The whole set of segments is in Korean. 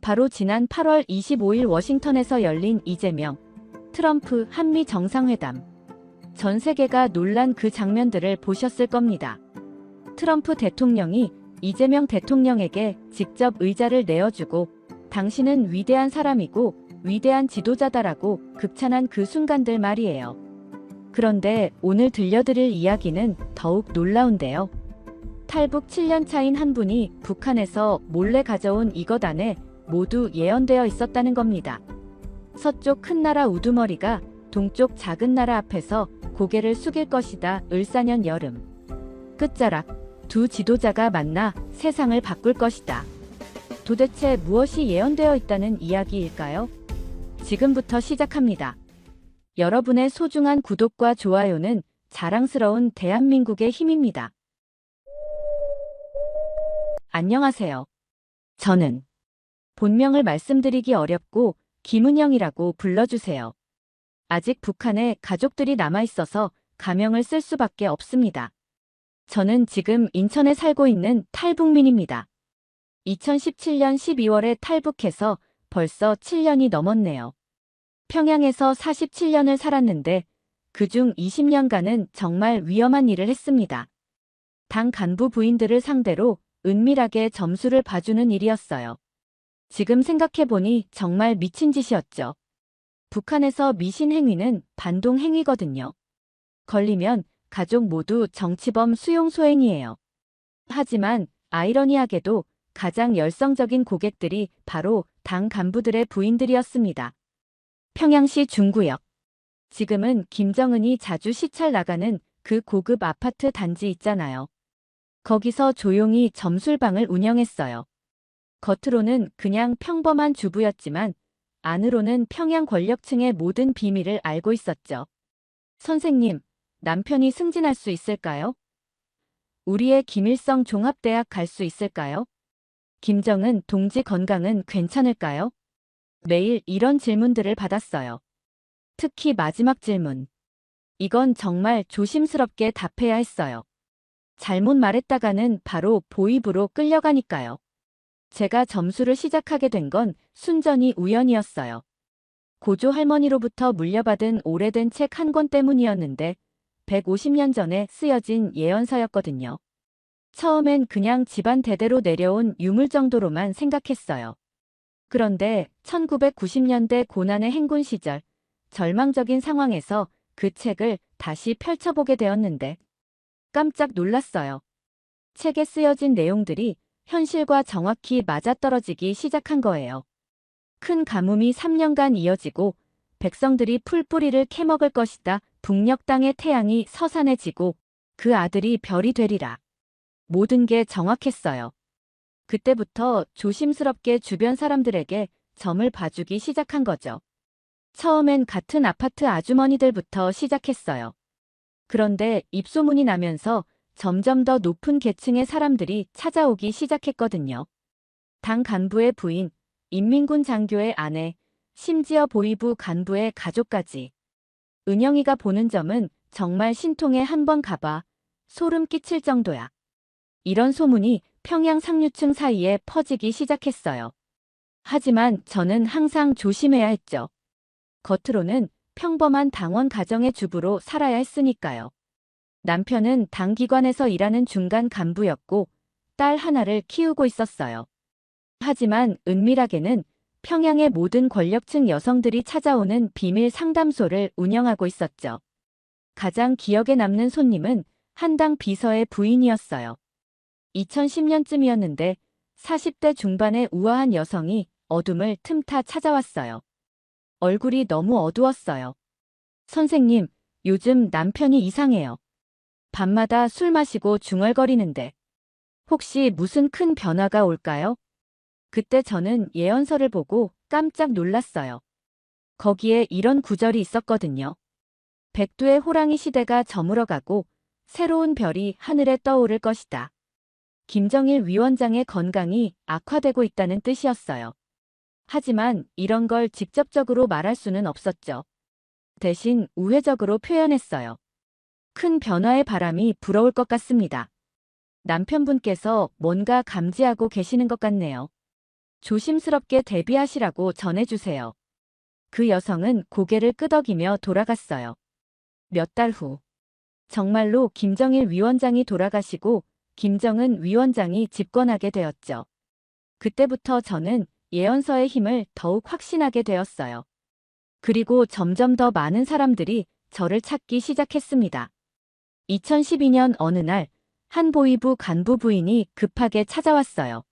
바로 지난 8월 25일 워싱턴에서 열린 이재명, 트럼프 한미 정상회담. 전 세계가 놀란 그 장면들을 보셨을 겁니다. 트럼프 대통령이 이재명 대통령에게 직접 의자를 내어주고 당신은 위대한 사람이고 위대한 지도자다라고 극찬한 그 순간들 말이에요. 그런데 오늘 들려드릴 이야기는 더욱 놀라운데요. 탈북 7년 차인 한 분이 북한에서 몰래 가져온 이것 안에 모두 예언되어 있었다는 겁니다. 서쪽 큰 나라 우두머리가 동쪽 작은 나라 앞에서 고개를 숙일 것이다. 을사년 여름. 끝자락. 두 지도자가 만나 세상을 바꿀 것이다. 도대체 무엇이 예언되어 있다는 이야기일까요? 지금부터 시작합니다. 여러분의 소중한 구독과 좋아요는 자랑스러운 대한민국의 힘입니다. 안녕하세요. 저는 본명을 말씀드리기 어렵고 김은영이라고 불러주세요. 아직 북한에 가족들이 남아있어서 가명을 쓸 수밖에 없습니다. 저는 지금 인천에 살고 있는 탈북민입니다. 2017년 12월에 탈북해서 벌써 7년이 넘었네요. 평양에서 47년을 살았는데 그중 20년간은 정말 위험한 일을 했습니다. 당 간부 부인들을 상대로 은밀하게 점수를 봐주는 일이었어요. 지금 생각해보니 정말 미친 짓이었죠. 북한에서 미신 행위는 반동 행위거든요. 걸리면 가족 모두 정치범 수용 소행이에요. 하지만 아이러니하게도 가장 열성적인 고객들이 바로 당 간부들의 부인들이었습니다. 평양시 중구역. 지금은 김정은이 자주 시찰 나가는 그 고급 아파트 단지 있잖아요. 거기서 조용히 점술방을 운영했어요. 겉으로는 그냥 평범한 주부였지만 안으로는 평양 권력층의 모든 비밀을 알고 있었죠. 선생님, 남편이 승진할 수 있을까요? 우리의 김일성 종합대학 갈 수 있을까요? 김정은 동지 건강은 괜찮을까요? 매일 이런 질문들을 받았어요. 특히 마지막 질문. 이건 정말 조심스럽게 답해야 했어요. 잘못 말했다가는 바로 보입으로 끌려가니까요. 제가 점수를 시작하게 된 건 순전히 우연이었어요. 고조 할머니로부터 물려받은 오래된 책 한 권 때문이었는데 150년 전에 쓰여진 예언서였거든요. 처음엔 그냥 집안 대대로 내려온 유물 정도로만 생각했어요. 그런데 1990년대 고난의 행군 시절 절망적인 상황에서 그 책을 다시 펼쳐보게 되었는데 깜짝 놀랐어요. 책에 쓰여진 내용들이 현실과 정확히 맞아떨어지기 시작한 거예요. 큰 가뭄이 3년간 이어지고 백성들이 풀뿌리를 캐먹을 것이다. 북녘 땅의 태양이 서산해지고 그 아들이 별이 되리라. 모든 게 정확했어요. 그때부터 조심스럽게 주변 사람들에게 점을 봐주기 시작한 거죠. 처음엔 같은 아파트 아주머니들부터 시작했어요. 그런데 입소문이 나면서 점점 더 높은 계층의 사람들이 찾아오기 시작했거든요. 당 간부의 부인, 인민군 장교의 아내, 심지어 보위부 간부의 가족까지. 은영이가 보는 점은 정말 신통에 한번 가봐 소름 끼칠 정도야. 이런 소문이 평양 상류층 사이에 퍼지기 시작했어요. 하지만 저는 항상 조심해야 했죠. 겉으로는 평범한 당원 가정의 주부로 살아야 했으니까요. 남편은 당 기관에서 일하는 중간 간부였고 딸 하나를 키우고 있었어요. 하지만 은밀하게는 평양의 모든 권력층 여성들이 찾아오는 비밀 상담소를 운영하고 있었죠. 가장 기억에 남는 손님은 한당 비서의 부인이었어요. 2010년쯤이었는데 40대 중반의 우아한 여성이 어둠을 틈타 찾아왔어요. 얼굴이 너무 어두웠어요. 선생님, 요즘 남편이 이상해요. 밤마다 술 마시고 중얼거리는데 혹시 무슨 큰 변화가 올까요? 그때 저는 예언서를 보고 깜짝 놀랐어요. 거기에 이런 구절이 있었거든요. 백두의 호랑이 시대가 저물어가고 새로운 별이 하늘에 떠오를 것이다. 김정일 위원장의 건강이 악화되고 있다는 뜻이었어요. 하지만 이런 걸 직접적으로 말할 수는 없었죠. 대신 우회적으로 표현했어요. 큰 변화의 바람이 불어올 것 같습니다. 남편분께서 뭔가 감지하고 계시는 것 같네요. 조심스럽게 대비하시라고 전해주세요. 그 여성은 고개를 끄덕이며 돌아갔어요. 몇 달 후. 정말로 김정일 위원장이 돌아가시고 김정은 위원장이 집권하게 되었죠. 그때부터 저는 예언서의 힘을 더욱 확신하게 되었어요. 그리고 점점 더 많은 사람들이 저를 찾기 시작했습니다. 2012년 어느 날 한 보위부 간부 부인이 급하게 찾아왔어요.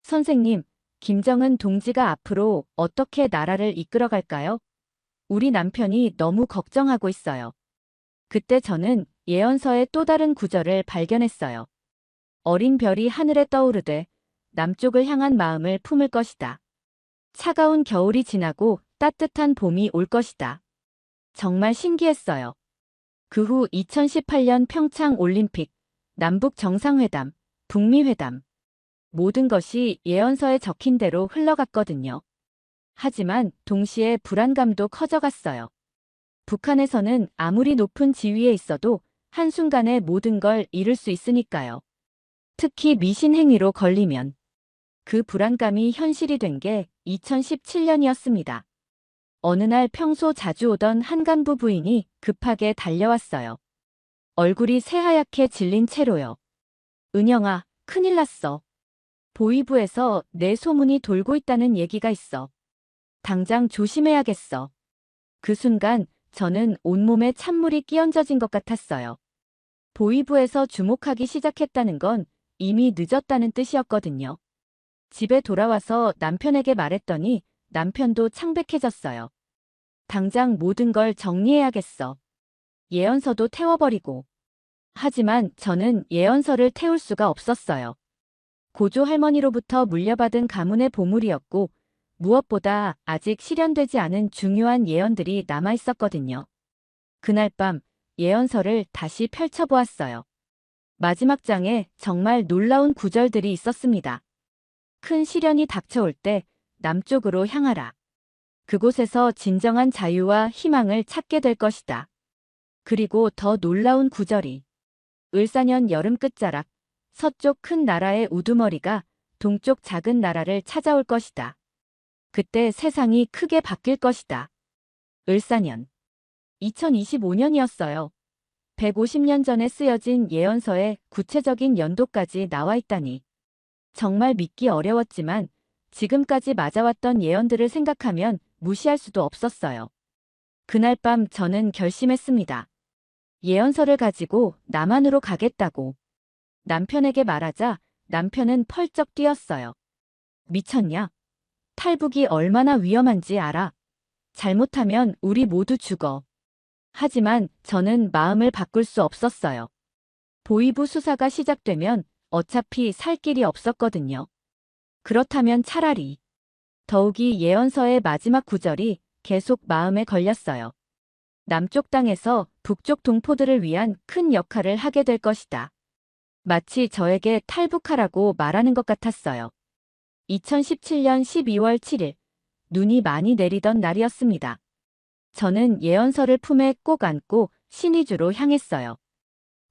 선생님, 김정은 동지가 앞으로 어떻게 나라를 이끌어갈까요? 우리 남편이 너무 걱정하고 있어요. 그때 저는 예언서의 또 다른 구절을 발견했어요. 어린 별이 하늘에 떠오르되 남쪽을 향한 마음을 품을 것이다. 차가운 겨울이 지나고 따뜻한 봄이 올 것이다. 정말 신기했어요. 그 후 2018년 평창 올림픽, 남북 정상회담, 북미 회담. 모든 것이 예언서에 적힌 대로 흘러갔거든요. 하지만 동시에 불안감도 커져갔어요. 북한에서는 아무리 높은 지위에 있어도 한순간에 모든 걸 잃을 수 있으니까요. 특히 미신 행위로 걸리면. 그 불안감이 현실이 된 게 2017년이었습니다. 어느 날 평소 자주 오던 한 간부 부인이 급하게 달려왔어요. 얼굴이 새하얗게 질린 채로요. 은영아, 큰일 났어. 보위부에서 내 소문이 돌고 있다는 얘기가 있어. 당장 조심해야겠어. 그 순간 저는 온몸에 찬물이 끼얹어진 것 같았어요. 보위부에서 주목하기 시작했다는 건 이미 늦었다는 뜻이었거든요. 집에 돌아와서 남편에게 말했더니 남편도 창백해졌어요. 당장 모든 걸 정리해야겠어. 예언서도 태워버리고. 하지만 저는 예언서를 태울 수가 없었어요. 고조 할머니로부터 물려받은 가문의 보물이었고 무엇보다 아직 실현되지 않은 중요한 예언들이 남아있었거든요. 그날 밤 예언서를 다시 펼쳐보았어요. 마지막 장에 정말 놀라운 구절들이 있었습니다. 큰 시련이 닥쳐올 때 남쪽으로 향하라. 그곳에서 진정한 자유와 희망을 찾게 될 것이다. 그리고 더 놀라운 구절이 을사년 여름 끝자락 서쪽 큰 나라의 우두머리가 동쪽 작은 나라를 찾아올 것이다. 그때 세상이 크게 바뀔 것이다. 을사년 2025년이었어요. 150년 전에 쓰여진 예언서에 구체적인 연도까지 나와 있다니. 정말 믿기 어려웠지만 지금까지 맞아왔던 예언들을 생각하면 무시할 수도 없었어요. 그날 밤 저는 결심했습니다. 예언서를 가지고 남한으로 가겠다고. 남편에게 말하자 남편은 펄쩍 뛰었어요. 미쳤냐? 탈북이 얼마나 위험한지 알아. 잘못하면 우리 모두 죽어. 하지만 저는 마음을 바꿀 수 없었어요. 보위부 수사가 시작되면 어차피 살 길이 없었거든요. 그렇다면 차라리. 더욱이 예언서의 마지막 구절이 계속 마음에 걸렸어요. 남쪽 땅에서 북쪽 동포들을 위한 큰 역할을 하게 될 것이다. 마치 저에게 탈북하라고 말하는 것 같았어요. 2017년 12월 7일, 눈이 많이 내리던 날이었습니다. 저는 예언서를 품에 꼭 안고 신의주로 향했어요.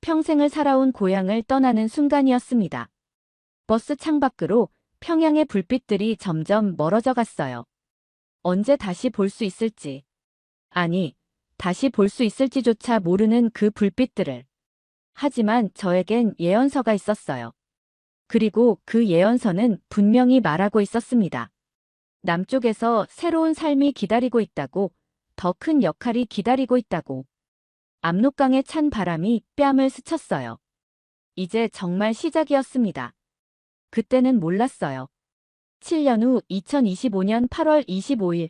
평생을 살아온 고향을 떠나는 순간이었습니다. 버스 창밖으로 평양의 불빛들이 점점 멀어져 갔어요. 언제 다시 볼 수 있을지. 아니, 다시 볼 수 있을지조차 모르는 그 불빛들을. 하지만 저에겐 예언서가 있었어요. 그리고 그 예언서는 분명히 말하고 있었습니다. 남쪽에서 새로운 삶이 기다리고 있다고, 더 큰 역할이 기다리고 있다고. 압록강의 찬 바람이 뺨을 스쳤어요. 이제 정말 시작이었습니다. 그때는 몰랐어요. 7년 후 2025년 8월 25일,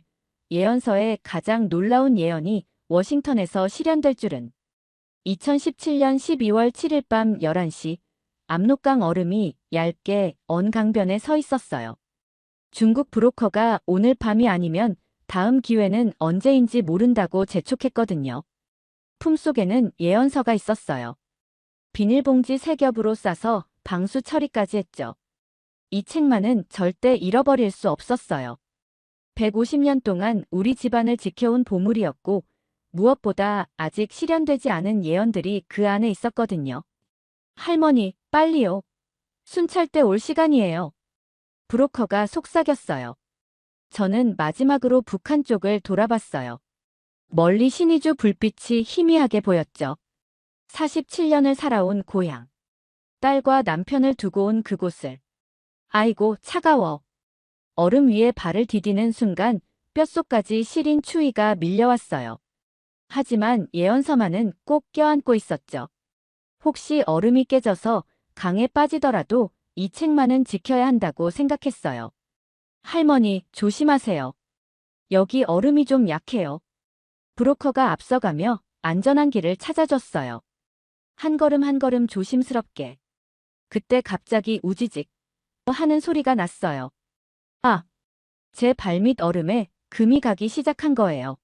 예언서의 가장 놀라운 예언이 워싱턴에서 실현될 줄은. 2017년 12월 7일 밤 11시, 압록강 얼음이 얇게 언 강변에 서 있었어요. 중국 브로커가 오늘 밤이 아니면 다음 기회는 언제인지 모른다고 재촉했거든요. 품속에는 예언서가 있었어요. 비닐봉지 3겹으로 싸서 방수 처리까지 했죠. 이 책만은 절대 잃어버릴 수 없었어요. 150년 동안 우리 집안을 지켜온 보물이었고 무엇보다 아직 실현되지 않은 예언들이 그 안에 있었거든요. 할머니, 빨리요. 순찰 때 올 시간이에요. 브로커가 속삭였어요. 저는 마지막으로 북한 쪽을 돌아봤어요. 멀리 신의주 불빛이 희미하게 보였죠. 47년을 살아온 고향. 딸과 남편을 두고 온 그곳을. 아이고, 차가워. 얼음 위에 발을 디디는 순간 뼛속까지 시린 추위가 밀려왔어요. 하지만 예언서만은 꼭 껴안고 있었죠. 혹시 얼음이 깨져서 강에 빠지더라도 이 책만은 지켜야 한다고 생각했어요. 할머니, 조심하세요. 여기 얼음이 좀 약해요. 브로커가 앞서가며 안전한 길을 찾아줬어요. 한 걸음 한 걸음 조심스럽게. 그때 갑자기 우지직 하는 소리가 났어요. 아! 제 발밑 얼음에 금이 가기 시작한 거예요.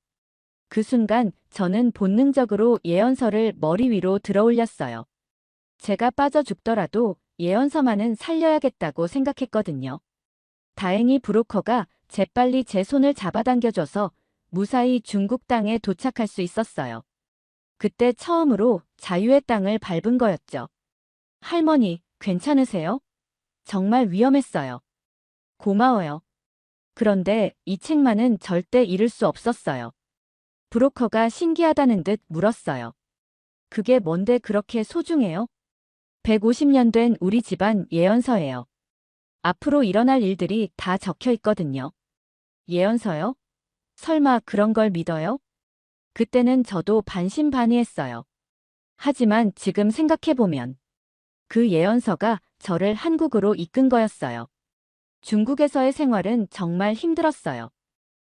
그 순간 저는 본능적으로 예언서를 머리 위로 들어올렸어요. 제가 빠져 죽더라도 예언서만은 살려야겠다고 생각했거든요. 다행히 브로커가 재빨리 제 손을 잡아당겨줘서 무사히 중국 땅에 도착할 수 있었어요. 그때 처음으로 자유의 땅을 밟은 거였죠. 할머니, 괜찮으세요? 정말 위험했어요. 고마워요. 그런데 이 책만은 절대 잃을 수 없었어요. 브로커가 신기하다는 듯 물었어요. 그게 뭔데 그렇게 소중해요? 150년 된 우리 집안 예언서예요. 앞으로 일어날 일들이 다 적혀 있거든요. 예언서요? 설마 그런 걸 믿어요? 그때는 저도 반신반의했어요. 하지만 지금 생각해보면 그 예언서가 저를 한국으로 이끈 거였어요. 중국에서의 생활은 정말 힘들었어요.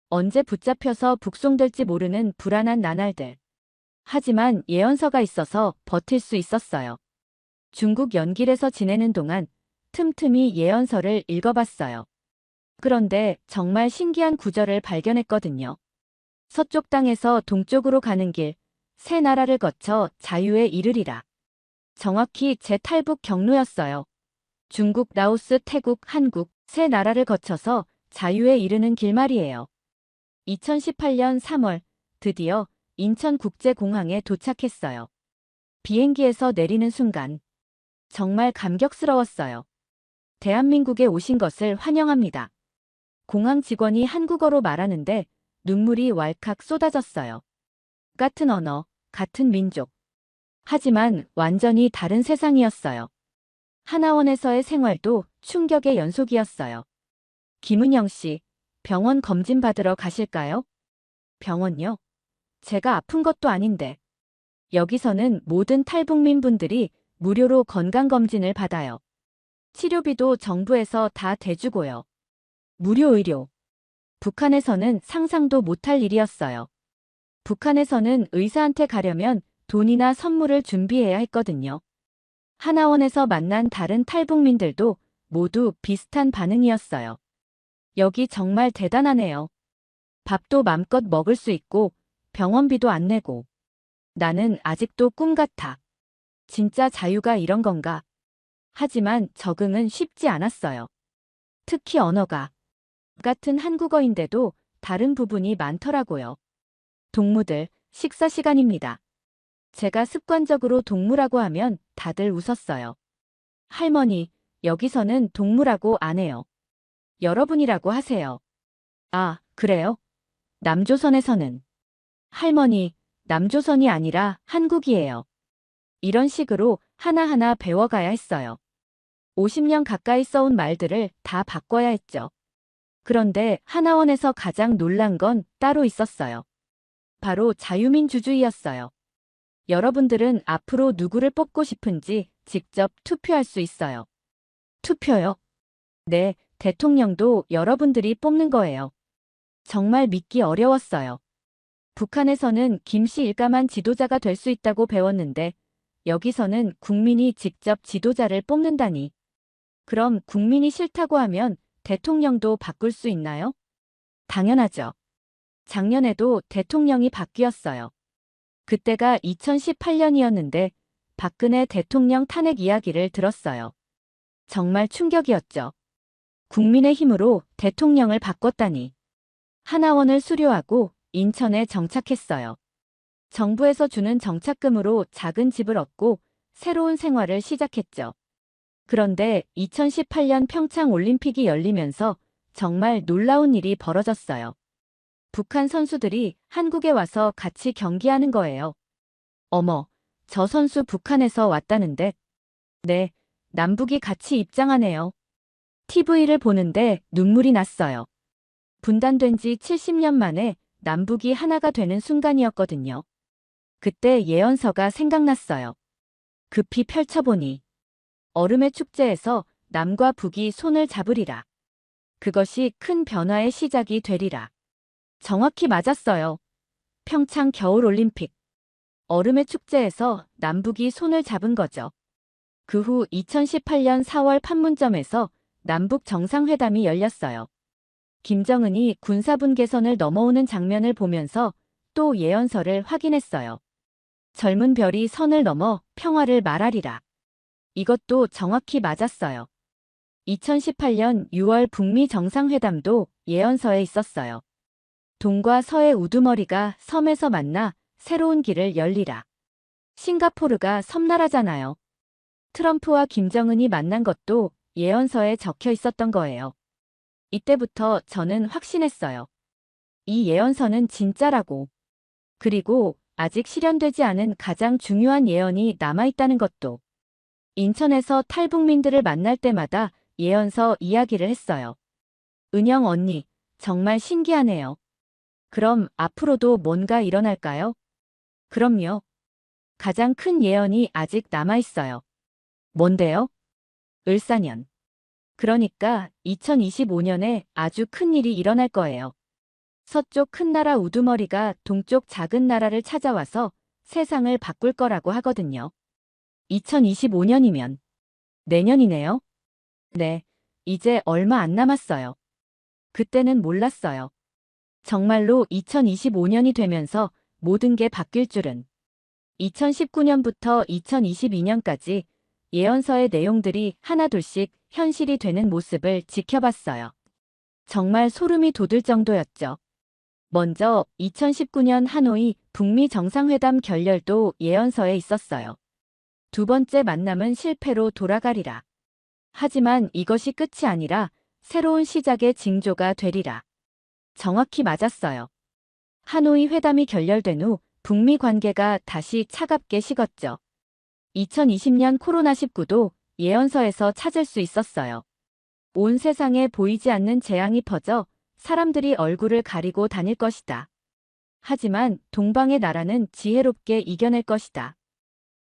언제 붙잡혀서 북송될지 모르는 불안한 나날들. 하지만 예언서가 있어서 버틸 수 있었어요. 중국 연길에서 지내는 동안 틈틈이 예언서를 읽어봤어요. 그런데 정말 신기한 구절을 발견했거든요. 서쪽 땅에서 동쪽으로 가는 길, 새 나라를 거쳐 자유에 이르리라. 정확히 제 탈북 경로였어요. 중국, 라오스, 태국, 한국, 세 나라를 거쳐서 자유에 이르는 길 말이에요. 2018년 3월 드디어 인천국제공항에 도착했어요. 비행기에서 내리는 순간 정말 감격스러웠어요. 대한민국에 오신 것을 환영합니다. 공항 직원이 한국어로 말하는데 눈물이 왈칵 쏟아졌어요. 같은 언어, 같은 민족. 하지만 완전히 다른 세상이었어요. 하나원에서의 생활도 충격의 연속이었어요. 김은영 씨, 병원 검진 받으러 가실까요? 병원요? 제가 아픈 것도 아닌데. 여기서는 모든 탈북민 분들이 무료로 건강검진을 받아요. 치료비도 정부에서 다 대주고요. 무료 의료. 북한에서는 상상도 못할 일이었어요. 북한에서는 의사한테 가려면 돈이나 선물을 준비해야 했거든요. 하나원에서 만난 다른 탈북민들도 모두 비슷한 반응이었어요. 여기 정말 대단하네요. 밥도 맘껏 먹을 수 있고 병원비도 안 내고. 나는 아직도 꿈 같아. 진짜 자유가 이런 건가? 하지만 적응은 쉽지 않았어요. 특히 언어가. 같은 한국어인데도 다른 부분이 많더라고요. 동무들, 식사 시간입니다. 제가 습관적으로 동무라고 하면 다들 웃었어요. 할머니, 여기서는 동무라고 안 해요. 여러분이라고 하세요. 아, 그래요? 남조선에서는. 할머니, 남조선이 아니라 한국이에요. 이런 식으로 하나하나 배워가야 했어요. 50년 가까이 써온 말들을 다 바꿔야 했죠. 그런데 하나원에서 가장 놀란 건 따로 있었어요. 바로 자유민주주의였어요. 여러분들은 앞으로 누구를 뽑고 싶은지 직접 투표할 수 있어요. 투표요? 네, 대통령도 여러분들이 뽑는 거예요. 정말 믿기 어려웠어요. 북한에서는 김씨 일가만 지도자가 될 수 있다고 배웠는데 여기서는 국민이 직접 지도자를 뽑는다니. 그럼 국민이 싫다고 하면 대통령도 바꿀 수 있나요? 당연하죠. 작년에도 대통령이 바뀌었어요. 그때가 2018년이었는데 박근혜 대통령 탄핵 이야기를 들었어요. 정말 충격이었죠. 국민의 힘으로 대통령을 바꿨다니. 하나원을 수료하고 인천에 정착했어요. 정부에서 주는 정착금으로 작은 집을 얻고 새로운 생활을 시작했죠. 그런데 2018년 평창 올림픽이 열리면서 정말 놀라운 일이 벌어졌어요. 북한 선수들이 한국에 와서 같이 경기하는 거예요. 어머, 저 선수 북한에서 왔다는데? 네, 남북이 같이 입장하네요. TV를 보는데 눈물이 났어요. 분단된 지 70년 만에 남북이 하나가 되는 순간이었거든요. 그때 예언서가 생각났어요. 급히 펼쳐보니 얼음의 축제에서 남과 북이 손을 잡으리라. 그것이 큰 변화의 시작이 되리라. 정확히 맞았어요. 평창 겨울올림픽. 얼음의 축제에서 남북이 손을 잡은 거죠. 그 후 2018년 4월 판문점에서 남북 정상회담이 열렸어요. 김정은이 군사분계선을 넘어오는 장면을 보면서 또 예언서를 확인했어요. 젊은 별이 선을 넘어 평화를 말하리라. 이것도 정확히 맞았어요. 2018년 6월 북미 정상회담도 예언서에 있었어요. 동과 서의 우두머리가 섬에서 만나 새로운 길을 열리라. 싱가포르가 섬나라잖아요. 트럼프와 김정은이 만난 것도 예언서에 적혀 있었던 거예요. 이때부터 저는 확신했어요. 이 예언서는 진짜라고. 그리고 아직 실현되지 않은 가장 중요한 예언이 남아있다는 것도. 인천에서 탈북민들을 만날 때마다 예언서 이야기를 했어요. 은영 언니, 정말 신기하네요. 그럼 앞으로도 뭔가 일어날까요? 그럼요. 가장 큰 예언이 아직 남아있어요. 뭔데요? 을사년. 그러니까 2025년에 아주 큰 일이 일어날 거예요. 서쪽 큰 나라 우두머리가 동쪽 작은 나라를 찾아와서 세상을 바꿀 거라고 하거든요. 2025년이면 내년이네요. 네, 이제 얼마 안 남았어요. 그때는 몰랐어요. 정말로 2025년이 되면서 모든 게 바뀔 줄은. 2019년부터 2022년까지 예언서의 내용들이 하나둘씩 현실이 되는 모습을 지켜봤어요. 정말 소름이 돋을 정도였죠. 먼저 2019년 하노이 북미 정상회담 결렬도 예언서에 있었어요. 두 번째 만남은 실패로 돌아가리라. 하지만 이것이 끝이 아니라 새로운 시작의 징조가 되리라. 정확히 맞았어요. 하노이 회담이 결렬된 후 북미 관계가 다시 차갑게 식었죠. 2020년 코로나19도 예언서에서 찾을 수 있었어요. 온 세상에 보이지 않는 재앙이 퍼져 사람들이 얼굴을 가리고 다닐 것이다. 하지만 동방의 나라는 지혜롭게 이겨낼 것이다.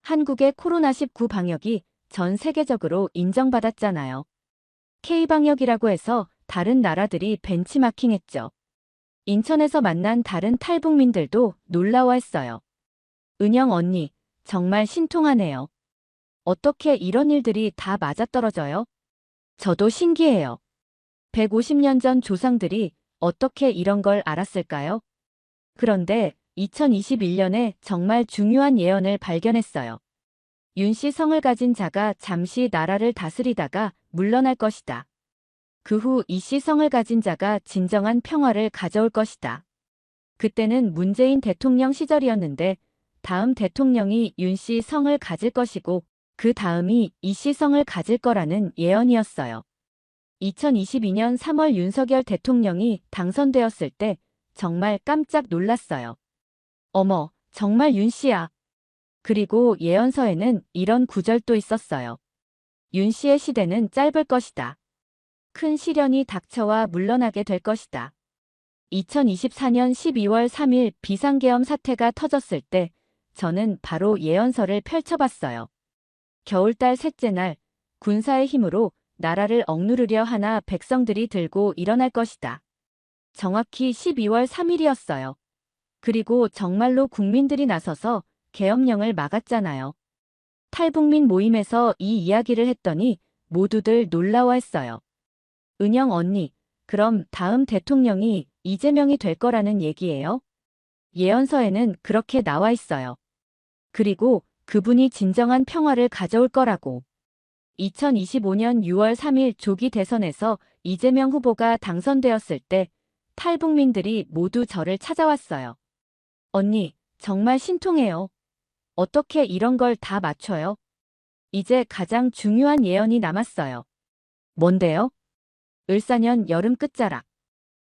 한국의 코로나19 방역이 전 세계적으로 인정받았잖아요. K방역이라고 해서 다른 나라들이 벤치마킹했죠. 인천에서 만난 다른 탈북민들도 놀라워했어요. 은영 언니, 정말 신통하네요. 어떻게 이런 일들이 다 맞아떨어져요? 저도 신기해요. 150년 전 조상들이 어떻게 이런 걸 알았을까요? 그런데 2021년에 정말 중요한 예언을 발견했어요. 윤씨 성을 가진 자가 잠시 나라를 다스리다가 물러날 것이다. 그 후 이씨 성을 가진 자가 진정한 평화를 가져올 것이다. 그때는 문재인 대통령 시절이었는데 다음 대통령이 윤씨 성을 가질 것이고 그 다음이 이씨 성을 가질 거라는 예언이었어요. 2022년 3월 윤석열 대통령이 당선되었을 때 정말 깜짝 놀랐어요. 어머, 정말 윤씨야. 그리고 예언서에는 이런 구절도 있었어요. 윤씨의 시대는 짧을 것이다. 큰 시련이 닥쳐와 물러나게 될 것이다. 2024년 12월 3일 비상계엄 사태가 터졌을 때 저는 바로 예언서를 펼쳐봤어요. 겨울달 셋째 날 군사의 힘으로 나라를 억누르려 하나 백성들이 들고 일어날 것이다. 정확히 12월 3일이었어요. 그리고 정말로 국민들이 나서서 계엄령을 막았잖아요. 탈북민 모임에서 이 이야기를 했더니 모두들 놀라워했어요. 은영 언니, 그럼 다음 대통령이 이재명이 될 거라는 얘기예요? 예언서에는 그렇게 나와 있어요. 그리고 그분이 진정한 평화를 가져올 거라고. 2025년 6월 3일 조기 대선에서 이재명 후보가 당선되었을 때 탈북민들이 모두 저를 찾아왔어요. 언니, 정말 신통해요. 어떻게 이런 걸 다 맞춰요? 이제 가장 중요한 예언이 남았어요. 뭔데요? 을사년 여름 끝자락.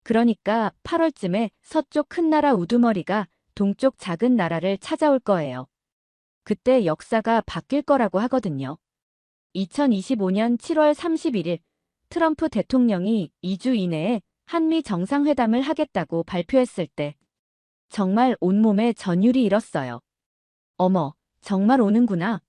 그러니까 8월쯤에 서쪽 큰 나라 우두머리가 동쪽 작은 나라를 찾아올 거예요. 그때 역사가 바뀔 거라고 하거든요. 2025년 7월 31일 트럼프 대통령이 2주 이내에 한미 정상회담을 하겠다고 발표했을 때 정말 온몸에 전율이 일었어요. 어머, 정말 오는구나.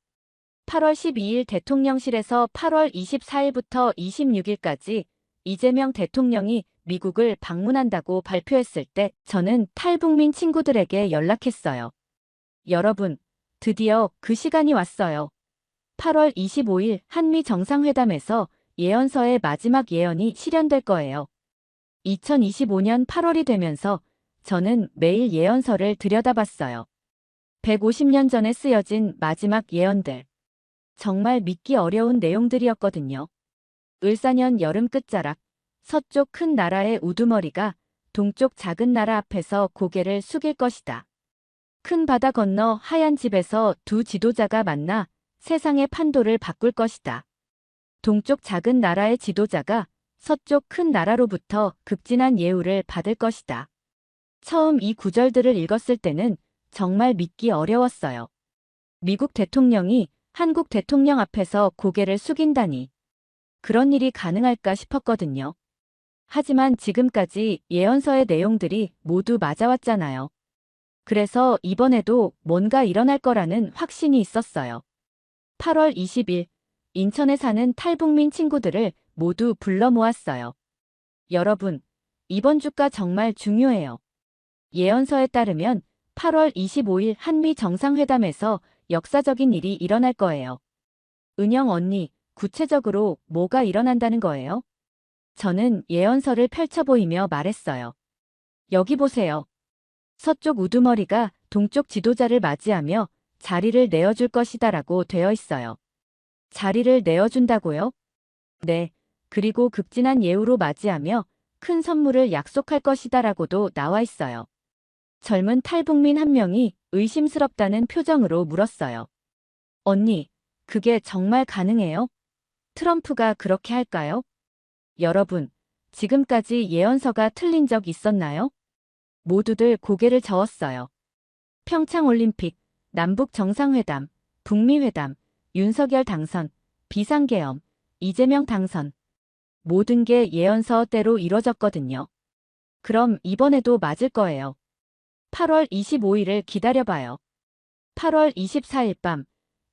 8월 12일 대통령실에서 8월 24일부터 26일까지 이재명 대통령이 미국을 방문한다고 발표했을 때 저는 탈북민 친구들에게 연락했어요. 여러분, 드디어 그 시간이 왔어요. 8월 25일 한미 정상회담에서 예언서의 마지막 예언이 실현될 거예요. 2025년 8월이 되면서 저는 매일 예언서를 들여다봤어요. 150년 전에 쓰여진 마지막 예언들. 정말 믿기 어려운 내용들이었거든요. 을사년 여름 끝자락, 서쪽 큰 나라의 우두머리가 동쪽 작은 나라 앞에서 고개를 숙일 것이다. 큰 바다 건너 하얀 집에서 두 지도자가 만나 세상의 판도를 바꿀 것이다. 동쪽 작은 나라의 지도자가 서쪽 큰 나라로부터 극진한 예우를 받을 것이다. 처음 이 구절들을 읽었을 때는 정말 믿기 어려웠어요. 미국 대통령이 한국 대통령 앞에서 고개를 숙인다니. 그런 일이 가능할까 싶었거든요. 하지만 지금까지 예언서의 내용들이 모두 맞아왔잖아요. 그래서 이번에도 뭔가 일어날 거라는 확신이 있었어요. 8월 20일 인천에 사는 탈북민 친구들을 모두 불러 모았어요. 여러분, 이번 주가 정말 중요해요. 예언서에 따르면 8월 25일 한미 정상회담에서 역사적인 일이 일어날 거예요. 은영 언니, 구체적으로 뭐가 일어난다는 거예요? 저는 예언서를 펼쳐 보이며 말했어요. 여기 보세요. 서쪽 우두머리가 동쪽 지도자를 맞이하며 자리를 내어줄 것이다라고 되어 있어요. 자리를 내어준다고요? 네, 그리고 극진한 예우로 맞이하며 큰 선물을 약속할 것이다라고도 나와 있어요. 젊은 탈북민 한 명이 의심스럽다는 표정으로 물었어요. 언니, 그게 정말 가능해요? 트럼프가 그렇게 할까요? 여러분, 지금까지 예언서가 틀린 적 있었나요? 모두들 고개를 저었어요. 평창올림픽, 남북정상회담, 북미회담, 윤석열 당선, 비상계엄, 이재명 당선. 모든 게 예언서대로 이뤄졌거든요. 그럼 이번에도 맞을 거예요. 8월 25일을 기다려봐요. 8월 24일 밤,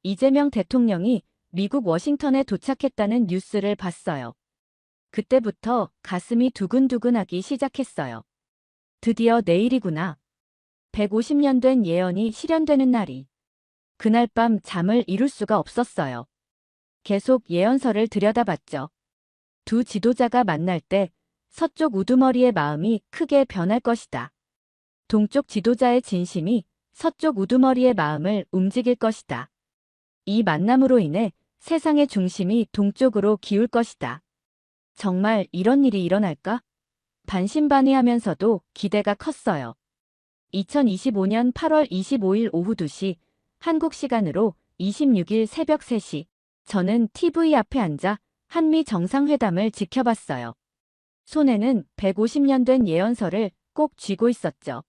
이재명 대통령이 미국 워싱턴에 도착했다는 뉴스를 봤어요. 그때부터 가슴이 두근두근하기 시작했어요. 드디어 내일이구나. 150년 된 예언이 실현되는 날이. 그날 밤 잠을 이룰 수가 없었어요. 계속 예언서를 들여다봤죠. 두 지도자가 만날 때 서쪽 우두머리의 마음이 크게 변할 것이다. 동쪽 지도자의 진심이 서쪽 우두머리의 마음을 움직일 것이다. 이 만남으로 인해 세상의 중심이 동쪽으로 기울 것이다. 정말 이런 일이 일어날까? 반신반의하면서도 기대가 컸어요. 2025년 8월 25일 오후 2시, 한국 시간으로 26일 새벽 3시, 저는 TV 앞에 앉아 한미 정상회담을 지켜봤어요. 손에는 150년 된 예언서를 꼭 쥐고 있었죠.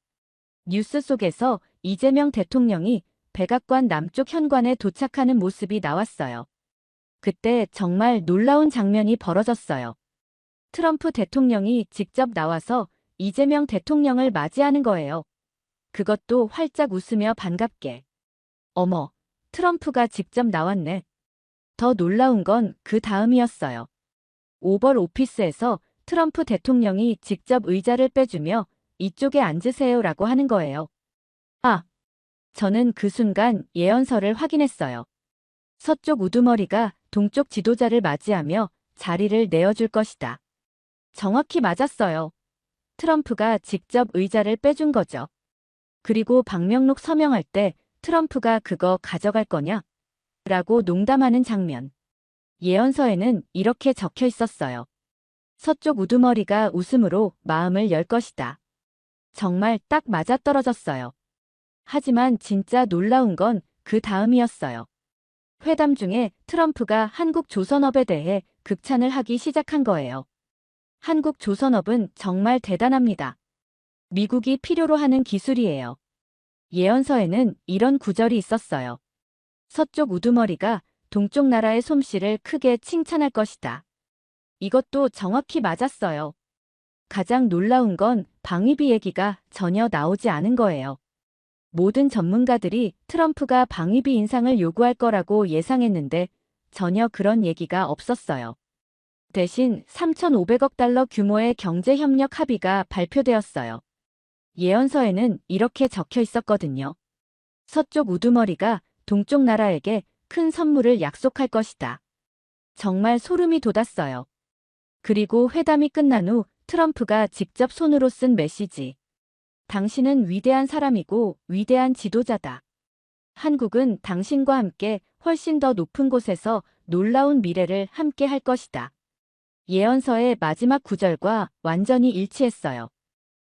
뉴스 속에서 이재명 대통령이 백악관 남쪽 현관에 도착하는 모습이 나왔어요. 그때 정말 놀라운 장면이 벌어졌어요. 트럼프 대통령이 직접 나와서 이재명 대통령을 맞이하는 거예요. 그것도 활짝 웃으며 반갑게. 어머, 트럼프가 직접 나왔네. 더 놀라운 건 그 다음이었어요. 오벌 오피스에서 트럼프 대통령이 직접 의자를 빼주며 이쪽에 앉으세요라고 하는 거예요. 아, 저는 그 순간 예언서를 확인했어요. 서쪽 우두머리가 동쪽 지도자를 맞이하며 자리를 내어줄 것이다. 정확히 맞았어요. 트럼프가 직접 의자를 빼준 거죠. 그리고 방명록 서명할 때 트럼프가 그거 가져갈 거냐? 라고 농담하는 장면. 예언서에는 이렇게 적혀 있었어요. 서쪽 우두머리가 웃음으로 마음을 열 것이다. 정말 딱 맞아떨어졌어요. 하지만 진짜 놀라운 건 그 다음이었어요. 회담 중에 트럼프가 한국조선업에 대해 극찬을 하기 시작한 거예요. 한국조선업은 정말 대단합니다. 미국이 필요로 하는 기술이에요. 예언서에는 이런 구절이 있었어요. 서쪽 우두머리가 동쪽 나라의 솜씨를 크게 칭찬할 것이다. 이것도 정확히 맞았어요. 가장 놀라운 건 방위비 얘기가 전혀 나오지 않은 거예요. 모든 전문가들이 트럼프가 방위비 인상을 요구할 거라고 예상했는데 전혀 그런 얘기가 없었어요. 대신 3,500억 달러 규모의 경제협력 합의가 발표되었어요. 예언서에는 이렇게 적혀 있었거든요. 서쪽 우두머리가 동쪽 나라에게 큰 선물을 약속할 것이다. 정말 소름이 돋았어요. 그리고 회담이 끝난 후 트럼프가 직접 손으로 쓴 메시지. 당신은 위대한 사람이고 위대한 지도자다. 한국은 당신과 함께 훨씬 더 높은 곳에서 놀라운 미래를 함께 할 것이다. 예언서의 마지막 구절과 완전히 일치했어요.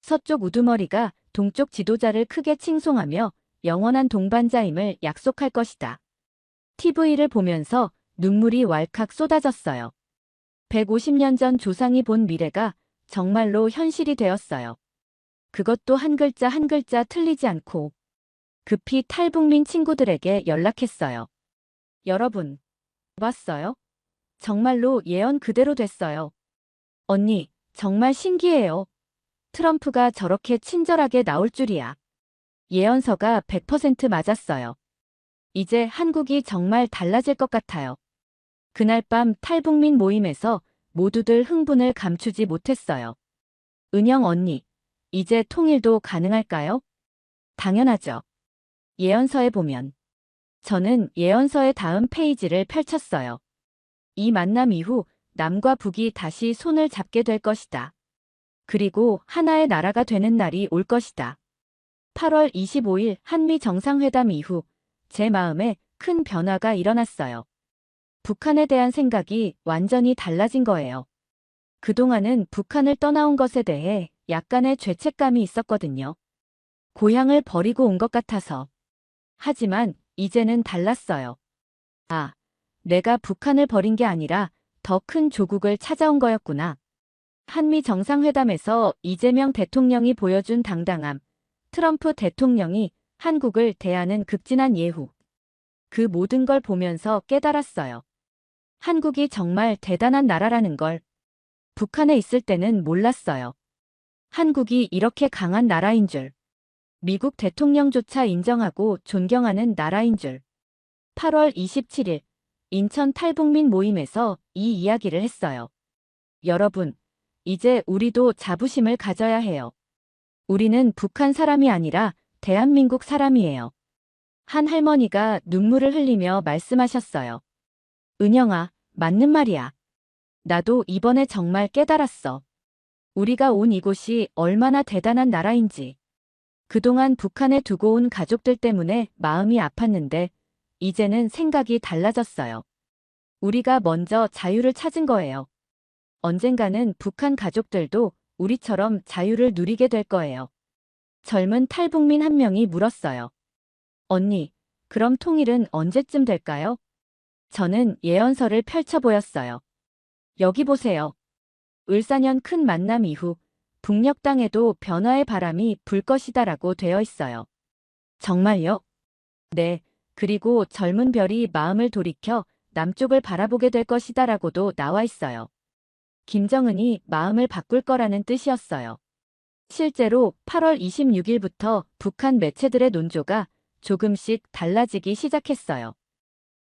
서쪽 우두머리가 동쪽 지도자를 크게 칭송하며 영원한 동반자임을 약속할 것이다. TV를 보면서 눈물이 왈칵 쏟아졌어요. 150년 전 조상이 본 미래가 정말로 현실이 되었어요. 그것도 한 글자 한 글자 틀리지 않고. 급히 탈북민 친구들에게 연락했어요. 여러분, 봤어요? 정말로 예언 그대로 됐어요. 언니, 정말 신기해요. 트럼프가 저렇게 친절하게 나올 줄이야. 예언서가 100% 맞았어요. 이제 한국이 정말 달라질 것 같아요. 그날 밤 탈북민 모임에서 모두들 흥분을 감추지 못했어요. 은영 언니, 이제 통일도 가능할까요? 당연하죠. 예언서에 보면. 저는 예언서의 다음 페이지를 펼쳤어요. 이 만남 이후 남과 북이 다시 손을 잡게 될 것이다. 그리고 하나의 나라가 되는 날이 올 것이다. 8월 25일 한미 정상회담 이후 제 마음에 큰 변화가 일어났어요. 북한에 대한 생각이 완전히 달라진 거예요. 그동안은 북한을 떠나온 것에 대해 약간의 죄책감이 있었거든요. 고향을 버리고 온 것 같아서. 하지만 이제는 달랐어요. 아, 내가 북한을 버린 게 아니라 더 큰 조국을 찾아온 거였구나. 한미 정상회담에서 이재명 대통령이 보여준 당당함, 트럼프 대통령이 한국을 대하는 극진한 예후. 그 모든 걸 보면서 깨달았어요. 한국이 정말 대단한 나라라는 걸. 북한에 있을 때는 몰랐어요. 한국이 이렇게 강한 나라인 줄. 미국 대통령조차 인정하고 존경하는 나라인 줄. 8월 27일 인천 탈북민 모임에서 이 이야기를 했어요. 여러분, 이제 우리도 자부심을 가져야 해요. 우리는 북한 사람이 아니라 대한민국 사람이에요. 한 할머니가 눈물을 흘리며 말씀하셨어요. 은영아, 맞는 말이야. 나도 이번에 정말 깨달았어. 우리가 온 이곳이 얼마나 대단한 나라인지. 그동안 북한에 두고 온 가족들 때문에 마음이 아팠는데 이제는 생각이 달라졌어요. 우리가 먼저 자유를 찾은 거예요. 언젠가는 북한 가족들도 우리처럼 자유를 누리게 될 거예요. 젊은 탈북민 한 명이 물었어요. 언니, 그럼 통일은 언제쯤 될까요? 저는 예언서를 펼쳐 보였어요. 여기 보세요. 을사년 큰 만남 이후 북녘 땅에도 변화의 바람이 불 것이다라고 되어 있어요. 정말요? 네, 그리고 젊은 별이 마음을 돌이켜 남쪽을 바라보게 될 것이다라고도 나와 있어요. 김정은이 마음을 바꿀 거라는 뜻이었어요. 실제로 8월 26일부터 북한 매체들의 논조가 조금씩 달라지기 시작했어요.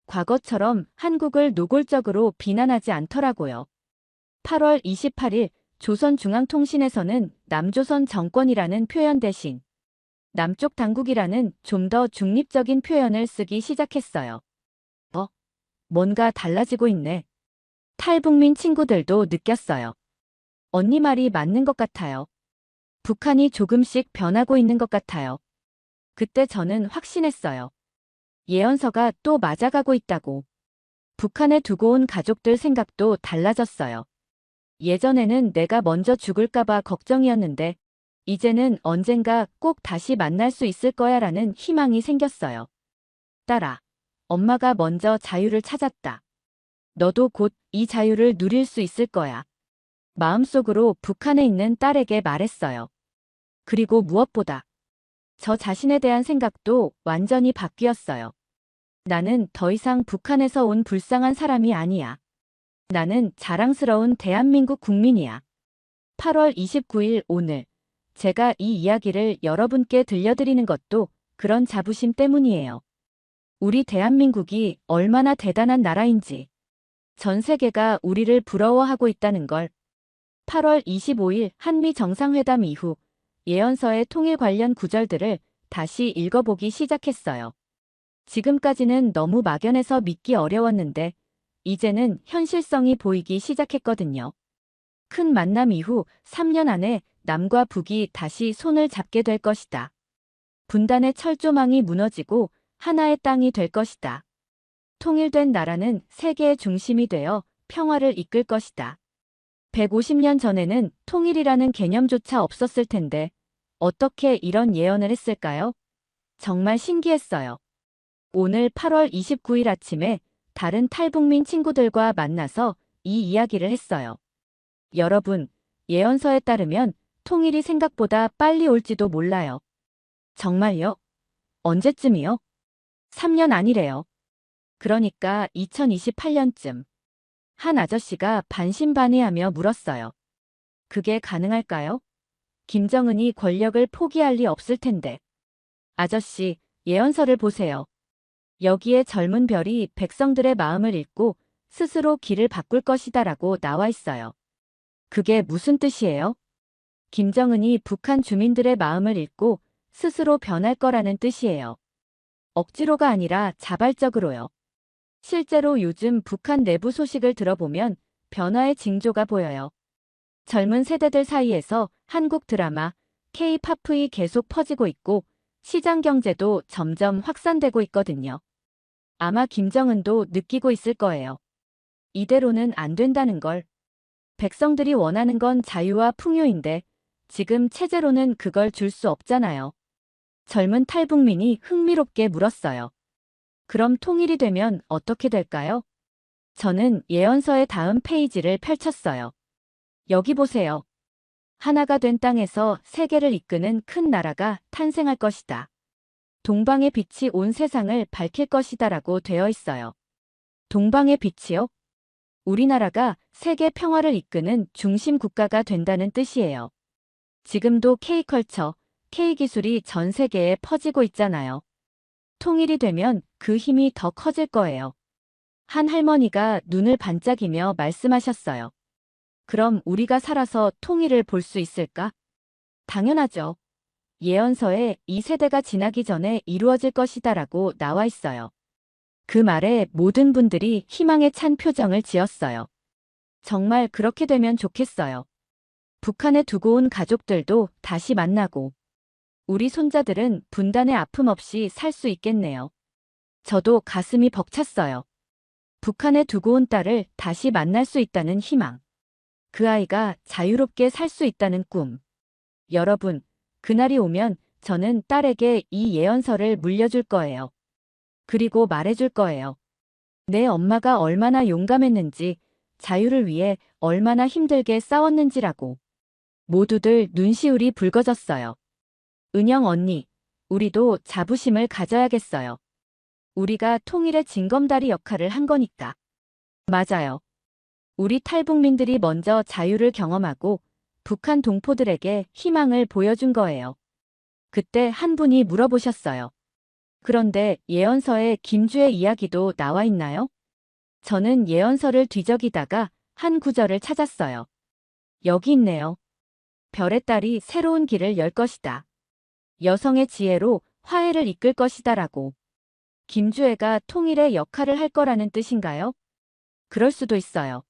과거처럼 한국을 노골적으로 비난하지 않더라고요. 8월 28일 조선중앙통신에서는 남조선 정권이라는 표현 대신 남쪽 당국이라는 좀 더 중립적인 표현을 쓰기 시작했어요. 뭔가 달라지고 있네. 탈북민 친구들도 느꼈어요. 언니 말이 맞는 것 같아요. 북한이 조금씩 변하고 있는 것 같아요. 그때 저는 확신했어요. 예언서가 또 맞아가고 있다고. 북한에 두고 온 가족들 생각도 달라졌어요. 예전에는 내가 먼저 죽을까봐 걱정이었는데 이제는 언젠가 꼭 다시 만날 수 있을 거야라는 희망이 생겼어요. 딸아, 엄마가 먼저 자유를 찾았다. 너도 곧 이 자유를 누릴 수 있을 거야. 마음속으로 북한에 있는 딸에게 말했어요. 그리고 무엇보다 저 자신에 대한 생각도 완전히 바뀌었어요. 나는 더 이상 북한에서 온 불쌍한 사람이 아니야. 나는 자랑스러운 대한민국 국민이야. 8월 29일 오늘 제가 이 이야기를 여러분께 들려드리는 것도 그런 자부심 때문이에요. 우리 대한민국이 얼마나 대단한 나라인지, 전 세계가 우리를 부러워하고 있다는 걸. 8월 25일 한미 정상회담 이후 예언서의 통일 관련 구절들을 다시 읽어보기 시작했어요. 지금까지는 너무 막연해서 믿기 어려웠는데 이제는 현실성이 보이기 시작했거든요. 큰 만남 이후 3년 안에 남과 북이 다시 손을 잡게 될 것이다. 분단의 철조망이 무너지고 하나의 땅이 될 것이다. 통일된 나라는 세계의 중심이 되어 평화를 이끌 것이다. 150년 전에는 통일이라는 개념조차 없었을 텐데 어떻게 이런 예언을 했을까요? 정말 신기했어요. 오늘 8월 29일 아침에 다른 탈북민 친구들과 만나서 이 이야기를 했어요. 여러분, 예언서에 따르면 통일이 생각보다 빨리 올지도 몰라요. 정말요? 언제쯤이요? 3년 아니래요. 그러니까 2028년쯤. 한 아저씨가 반신반의하며 물었어요. 그게 가능할까요? 김정은이 권력을 포기할 리 없을 텐데. 아저씨, 예언서를 보세요. 여기에 젊은 별이 백성들의 마음을 읽고 스스로 길을 바꿀 것이다라고 나와 있어요. 그게 무슨 뜻이에요? 김정은이 북한 주민들의 마음을 읽고 스스로 변할 거라는 뜻이에요. 억지로가 아니라 자발적으로요. 실제로 요즘 북한 내부 소식을 들어보면 변화의 징조가 보여요. 젊은 세대들 사이에서 한국 드라마, K-팝이 계속 퍼지고 있고 시장 경제도 점점 확산되고 있거든요. 아마 김정은도 느끼고 있을 거예요. 이대로는 안 된다는 걸. 백성들이 원하는 건 자유와 풍요인데 지금 체제로는 그걸 줄 수 없잖아요. 젊은 탈북민이 흥미롭게 물었어요. 그럼 통일이 되면 어떻게 될까요? 저는 예언서의 다음 페이지를 펼쳤어요. 여기 보세요. 하나가 된 땅에서 세계를 이끄는 큰 나라가 탄생할 것이다. 동방의 빛이 온 세상을 밝힐 것이다라고 되어 있어요. 동방의 빛이요? 우리나라가 세계 평화를 이끄는 중심 국가가 된다는 뜻이에요. 지금도 K컬처, K기술이 전 세계에 퍼지고 있잖아요. 통일이 되면 그 힘이 더 커질 거예요. 한 할머니가 눈을 반짝이며 말씀하셨어요. 그럼 우리가 살아서 통일을 볼 수 있을까? 당연하죠. 예언서에 이 세대가 지나기 전에 이루어질 것이다라고 나와 있어요. 그 말에 모든 분들이 희망에 찬 표정을 지었어요. 정말 그렇게 되면 좋겠어요. 북한에 두고 온 가족들도 다시 만나고 우리 손자들은 분단의 아픔 없이 살 수 있겠네요. 저도 가슴이 벅찼어요. 북한에 두고 온 딸을 다시 만날 수 있다는 희망. 그 아이가 자유롭게 살 수 있다는 꿈. 여러분, 그날이 오면 저는 딸에게 이 예언서를 물려줄 거예요. 그리고 말해줄 거예요. 내 엄마가 얼마나 용감했는지, 자유를 위해 얼마나 힘들게 싸웠는지라고. 모두들 눈시울이 붉어졌어요. 은영 언니, 우리도 자부심을 가져야겠어요. 우리가 통일의 징검다리 역할을 한 거니까. 맞아요. 우리 탈북민들이 먼저 자유를 경험하고 북한 동포들에게 희망을 보여준 거예요. 그때 한 분이 물어보셨어요. 그런데 예언서에 김주의 이야기도 나와 있나요? 저는 예언서를 뒤적이다가 한 구절을 찾았어요. 여기 있네요. 별의 딸이 새로운 길을 열 것이다. 여성의 지혜로 화해를 이끌 것이다라고. 김주애가 통일의 역할을 할 거라는 뜻인가요? 그럴 수도 있어요.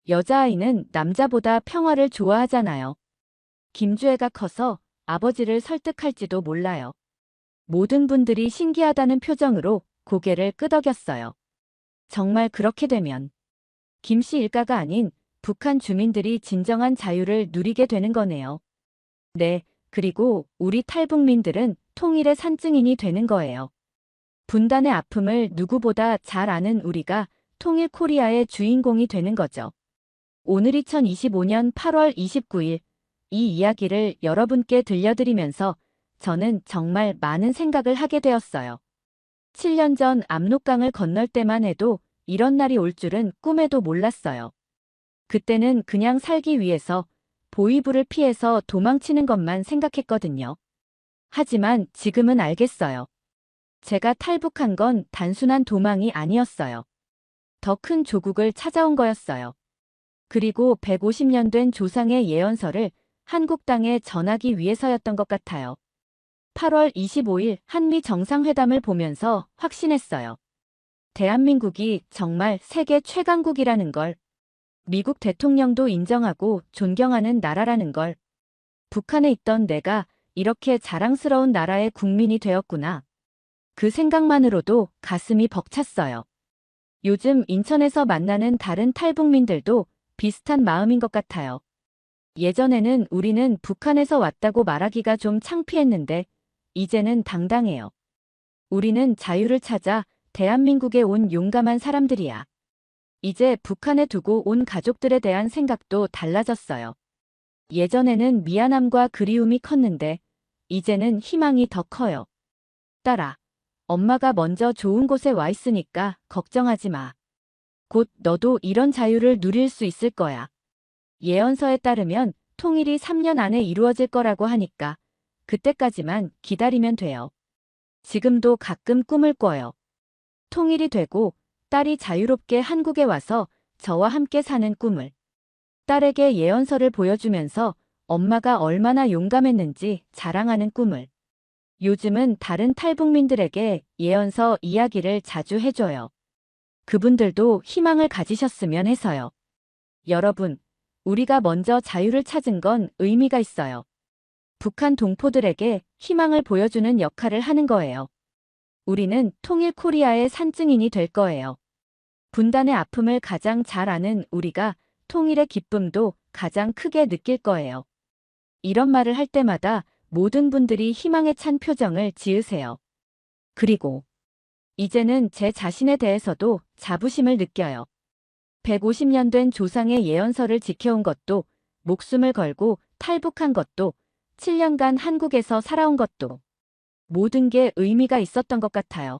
여자아이는 남자보다 평화를 좋아하잖아요. 김주애가 커서 아버지를 설득할지도 몰라요. 모든 분들이 신기하다는 표정으로 고개를 끄덕였어요. 정말 그렇게 되면 김씨 일가가 아닌 북한 주민들이 진정한 자유를 누리게 되는 거네요. 네, 그리고 우리 탈북민들은 통일의 산증인이 되는 거예요. 분단의 아픔을 누구보다 잘 아는 우리가 통일 코리아의 주인공이 되는 거죠. 오늘 2025년 8월 29일 이 이야기를 여러분께 들려드리면서 저는 정말 많은 생각을 하게 되었어요. 7년 전 압록강을 건널 때만 해도 이런 날이 올 줄은 꿈에도 몰랐어요. 그때는 그냥 살기 위해서 보위부를 피해서 도망치는 것만 생각했거든요. 하지만 지금은 알겠어요. 제가 탈북한 건 단순한 도망이 아니었어요. 더 큰 조국을 찾아온 거였어요. 그리고 150년 된 조상의 예언서를 한국 땅에 전하기 위해서였던 것 같아요. 8월 25일 한미 정상회담을 보면서 확신했어요. 대한민국이 정말 세계 최강국이라는 걸, 미국 대통령도 인정하고 존경하는 나라라는 걸, 북한에 있던 내가 이렇게 자랑스러운 나라의 국민이 되었구나. 그 생각만으로도 가슴이 벅찼어요. 요즘 인천에서 만나는 다른 탈북민들도 비슷한 마음인 것 같아요. 예전에는 우리는 북한에서 왔다고 말하기가 좀 창피했는데 이제는 당당해요. 우리는 자유를 찾아 대한민국에 온 용감한 사람들이야. 이제 북한에 두고 온 가족들에 대한 생각도 달라졌어요. 예전에는 미안함과 그리움이 컸는데 이제는 희망이 더 커요. 딸아, 엄마가 먼저 좋은 곳에 와 있으니까 걱정하지 마. 곧 너도 이런 자유를 누릴 수 있을 거야. 예언서에 따르면 통일이 3년 안에 이루어질 거라고 하니까 그때까지만 기다리면 돼요. 지금도 가끔 꿈을 꿔요. 통일이 되고 딸이 자유롭게 한국에 와서 저와 함께 사는 꿈을. 딸에게 예언서를 보여주면서 엄마가 얼마나 용감했는지 자랑하는 꿈을. 요즘은 다른 탈북민들에게 예언서 이야기를 자주 해줘요. 그분들도 희망을 가지셨으면 해서요. 여러분, 우리가 먼저 자유를 찾은 건 의미가 있어요. 북한 동포들에게 희망을 보여주는 역할을 하는 거예요. 우리는 통일 코리아의 산증인이 될 거예요. 분단의 아픔을 가장 잘 아는 우리가 통일의 기쁨도 가장 크게 느낄 거예요. 이런 말을 할 때마다 모든 분들이 희망에 찬 표정을 지으세요. 그리고 이제는 제 자신에 대해서도 자부심을 느껴요. 150년 된 조상의 예언서를 지켜온 것도, 목숨을 걸고 탈북한 것도, 7년간 한국에서 살아온 것도 모든 게 의미가 있었던 것 같아요.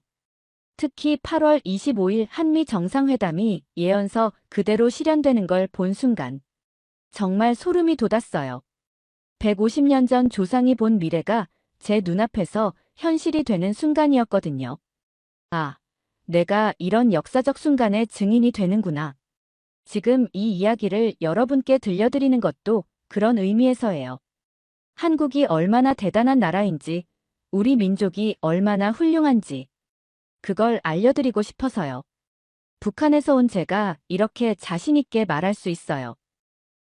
특히 8월 25일 한미 정상회담이 예언서 그대로 실현되는 걸 본 순간 정말 소름이 돋았어요. 150년 전 조상이 본 미래가 제 눈앞에서 현실이 되는 순간이었거든요. 아, 내가 이런 역사적 순간의 증인이 되는구나. 지금 이 이야기를 여러분께 들려드리는 것도 그런 의미에서예요. 한국이 얼마나 대단한 나라인지, 우리 민족이 얼마나 훌륭한지, 그걸 알려드리고 싶어서요. 북한에서 온 제가 이렇게 자신있게 말할 수 있어요.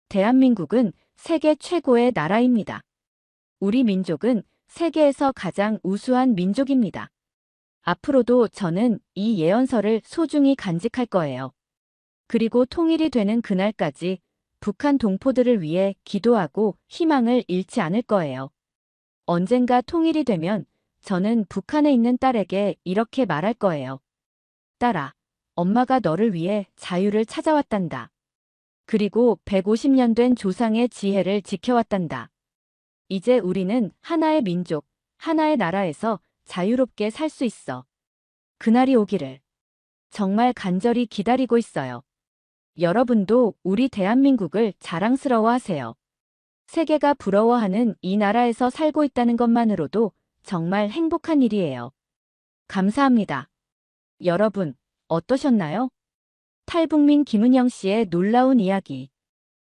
대한민국은 세계 최고의 나라입니다. 우리 민족은 세계에서 가장 우수한 민족입니다. 앞으로도 저는 이 예언서를 소중히 간직할 거예요. 그리고 통일이 되는 그날까지 북한 동포들을 위해 기도하고 희망을 잃지 않을 거예요. 언젠가 통일이 되면 저는 북한에 있는 딸에게 이렇게 말할 거예요. 딸아, 엄마가 너를 위해 자유를 찾아왔단다. 그리고 150년 된 조상의 지혜를 지켜왔단다. 이제 우리는 하나의 민족, 하나의 나라에서 자유롭게 살 수 있어. 그날이 오기를 정말 간절히 기다리고 있어요. 여러분도 우리 대한민국을 자랑스러워하세요. 세계가 부러워하는 이 나라에서 살고 있다는 것만으로도 정말 행복한 일이에요. 감사합니다. 여러분, 어떠셨나요? 탈북민 김은영 씨의 놀라운 이야기.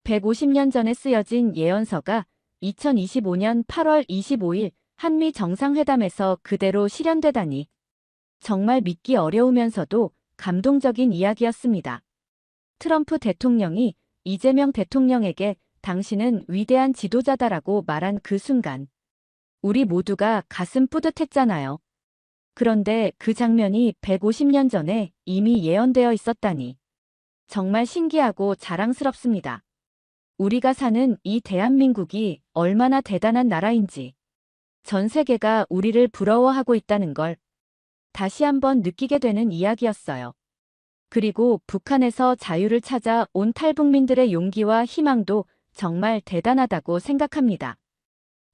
150년 전에 쓰여진 예언서가 2025년 8월 25일 한미 정상회담에서 그대로 실현되다니. 정말 믿기 어려우면서도 감동적인 이야기였습니다. 트럼프 대통령이 이재명 대통령에게 당신은 위대한 지도자다라고 말한 그 순간. 우리 모두가 가슴 뿌듯했잖아요. 그런데 그 장면이 150년 전에 이미 예언되어 있었다니. 정말 신기하고 자랑스럽습니다. 우리가 사는 이 대한민국이 얼마나 대단한 나라인지. 전 세계가 우리를 부러워하고 있다는 걸. 다시 한번 느끼게 되는 이야기였어요. 그리고 북한에서 자유를 찾아 온 탈북민들의 용기와 희망도 정말 대단하다고 생각합니다.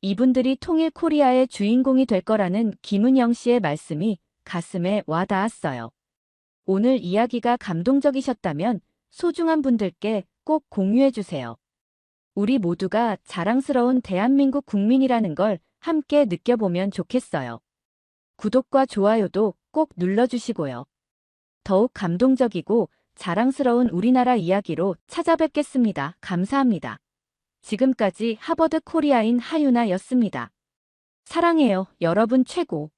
이분들이 통일 코리아의 주인공이 될 거라는 김은영 씨의 말씀이 가슴에 와 닿았어요. 오늘 이야기가 감동적이셨다면 소중한 분들께 꼭 공유해 주세요. 우리 모두가 자랑스러운 대한민국 국민이라는 걸 함께 느껴보면 좋겠어요. 구독과 좋아요도 꼭 눌러주시고요. 더욱 감동적이고 자랑스러운 우리나라 이야기로 찾아뵙겠습니다. 감사합니다. 지금까지 하버드 코리아인 하유나였습니다. 사랑해요, 여러분 최고.